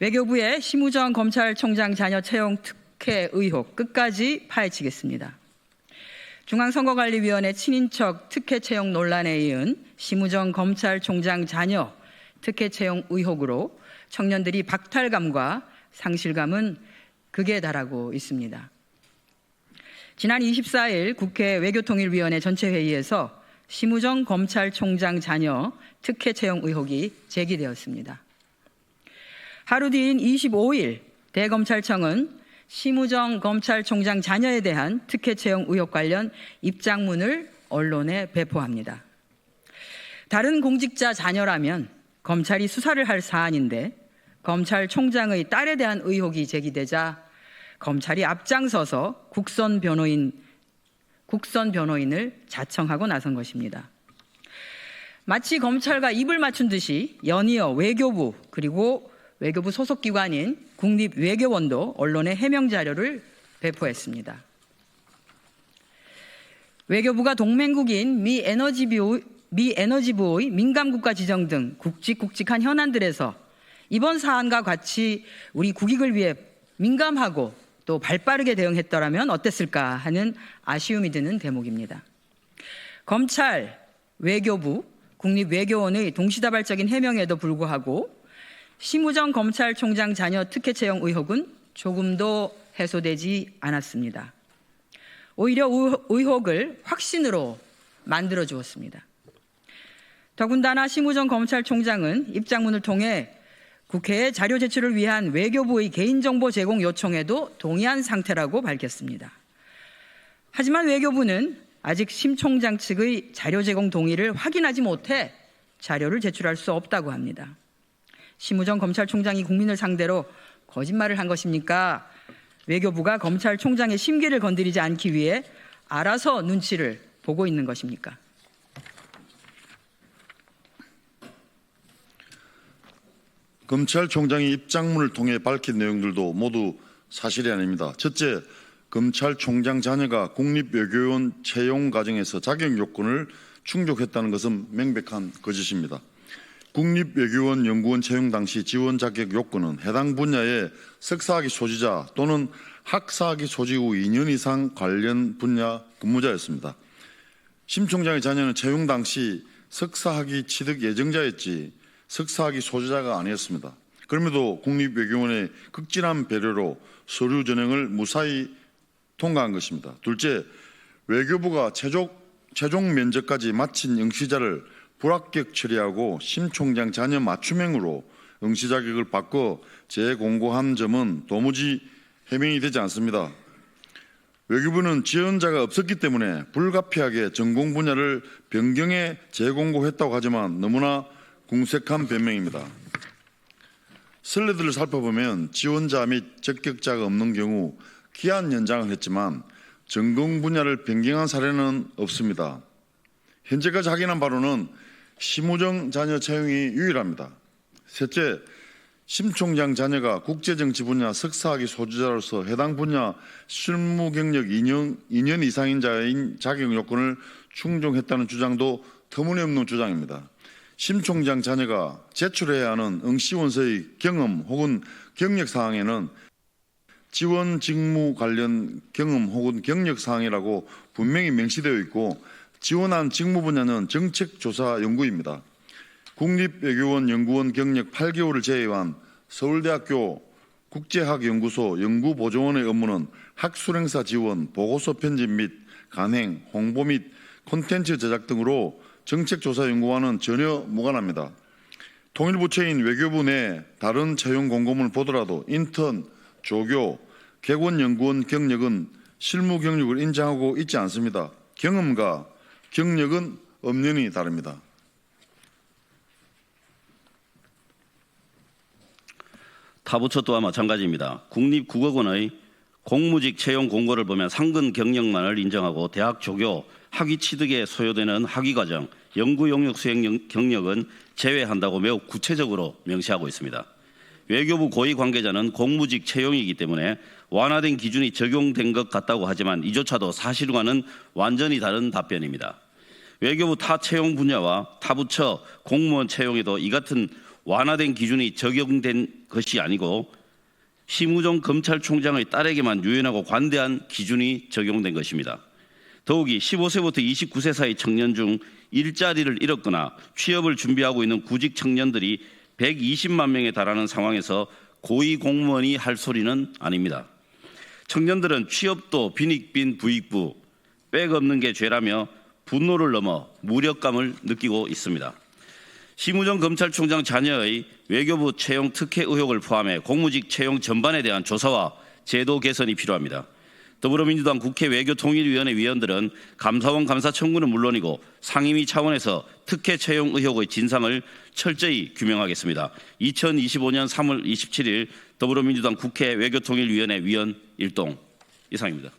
외교부의 심우정 검찰총장 자녀 채용 특혜 의혹 끝까지 파헤치겠습니다. 중앙선거관리위원회 친인척 특혜 채용 논란에 이은 심우정 검찰총장 자녀 특혜 채용 의혹으로 청년들이 박탈감과 상실감은 극에 달하고 있습니다. 지난 24일 국회 외교통일위원회 전체회의에서 심우정 검찰총장 자녀 특혜 채용 의혹이 제기되었습니다. 하루 뒤인 25일 대검찰청은 심우정 검찰총장 자녀에 대한 특혜 채용 의혹 관련 입장문을 언론에 배포합니다. 다른 공직자 자녀라면 검찰이 수사를 할 사안인데 검찰총장의 딸에 대한 의혹이 제기되자 검찰이 앞장서서 국선 변호인을 자청하고 나선 것입니다. 마치 검찰과 입을 맞춘 듯이 연이어 외교부 그리고 외교부 소속 기관인 국립외교원도 언론에 해명 자료를 배포했습니다. 외교부가 동맹국인 미 에너지부의 민감국가 지정 등 굵직굵직한 현안들에서 이번 사안과 같이 우리 국익을 위해 민감하고 또 발빠르게 대응했더라면 어땠을까 하는 아쉬움이 드는 대목입니다. 검찰, 외교부, 국립외교원의 동시다발적인 해명에도 불구하고 심우정 검찰총장 자녀 특혜 채용 의혹은 조금도 해소되지 않았습니다. 오히려 의혹을 확신으로 만들어 주었습니다. 더군다나 심우정 검찰총장은 입장문을 통해 국회에 자료 제출을 위한 외교부의 개인정보 제공 요청에도 동의한 상태라고 밝혔습니다. 하지만 외교부는 아직 심 총장 측의 자료 제공 동의를 확인하지 못해 자료를 제출할 수 없다고 합니다. 심우정 검찰총장이 국민을 상대로 거짓말을 한 것입니까? 외교부가 검찰총장의 심기를 건드리지 않기 위해 알아서 눈치를 보고 있는 것입니까? 검찰총장이 입장문을 통해 밝힌 내용들도 모두 사실이 아닙니다. 첫째, 검찰총장 자녀가 국립외교원 채용 과정에서 자격 요건을 충족했다는 것은 명백한 거짓입니다. 국립외교원 연구원 채용 당시 지원 자격 요건은 해당 분야의 석사학위 소지자 또는 학사학위 소지 후 2년 이상 관련 분야 근무자였습니다. 심 총장의 자녀는 채용 당시 석사학위 취득 예정자였지 석사학위 소지자가 아니었습니다. 그럼에도 국립외교원의 극진한 배려로 서류 전형을 무사히 통과한 것입니다. 둘째, 외교부가 최종 면접까지 마친 응시자를 불합격 처리하고 심 총장 자녀 맞춤형으로 응시 자격을 바꿔 재공고한 점은 도무지 해명이 되지 않습니다. 외교부는 지원자가 없었기 때문에 불가피하게 전공 분야를 변경해 재공고했다고 하지만 너무나 궁색한 변명입니다. 선례들을 살펴보면 지원자 및 적격자가 없는 경우 기한 연장을 했지만 전공 분야를 변경한 사례는 없습니다. 현재까지 확인한 바로는 심우정 자녀 채용이 유일합니다. 셋째, 심 총장 자녀가 국제정치 분야 석사학위 소지자로서 해당 분야 실무 경력 2년 이상인 자인 자격 요건을 충족했다는 주장도 터무니없는 주장입니다. 심 총장 자녀가 제출해야 하는 응시원서의 경험 혹은 경력 사항에는 지원 직무 관련 경험 혹은 경력 사항이라고 분명히 명시되어 있고 지원한 직무 분야는 정책조사 연구입니다. 국립외교원 연구원 경력 8개월을 제외한 서울대학교 국제학연구소 연구보조원의 업무는 학술행사 지원, 보고서 편집 및 간행, 홍보 및 콘텐츠 제작 등으로 정책조사 연구와는 전혀 무관합니다. 통일부처인 외교부 내 다른 채용 공고문을 보더라도 인턴, 조교, 객원연구원 경력은 실무 경력을 인정하고 있지 않습니다. 경험과 경력은 엄연히 다릅니다. 타부처 또한 마찬가지입니다. 국립국어원의 공무직 채용 공고를 보면 상근 경력만을 인정하고 대학 조교, 학위 취득에 소요되는 학위과정, 연구 용역 수행 경력은 제외한다고 매우 구체적으로 명시하고 있습니다. 외교부 고위 관계자는 공무직 채용이기 때문에 완화된 기준이 적용된 것 같다고 하지만 이조차도 사실과는 완전히 다른 답변입니다. 외교부 타 채용 분야와 타부처 공무원 채용에도 이 같은 완화된 기준이 적용된 것이 아니고 심우정 검찰총장의 딸에게만 유연하고 관대한 기준이 적용된 것입니다. 더욱이 15세부터 29세 사이 청년 중 일자리를 잃었거나 취업을 준비하고 있는 구직 청년들이 120만 명에 달하는 상황에서 고위공무원이 할 소리는 아닙니다. 청년들은 취업도 빈익빈 부익부, 백 없는 게 죄라며 분노를 넘어 무력감을 느끼고 있습니다. 심우정 검찰총장 자녀의 외교부 채용 특혜 의혹을 포함해 공무직 채용 전반에 대한 조사와 제도 개선이 필요합니다. 더불어민주당 국회 외교통일위원회 위원들은 감사원 감사 청구는 물론이고 상임위 차원에서 특혜 채용 의혹의 진상을 철저히 규명하겠습니다. 2025년 3월 27일 더불어민주당 국회 외교통일위원회 위원 일동 이상입니다.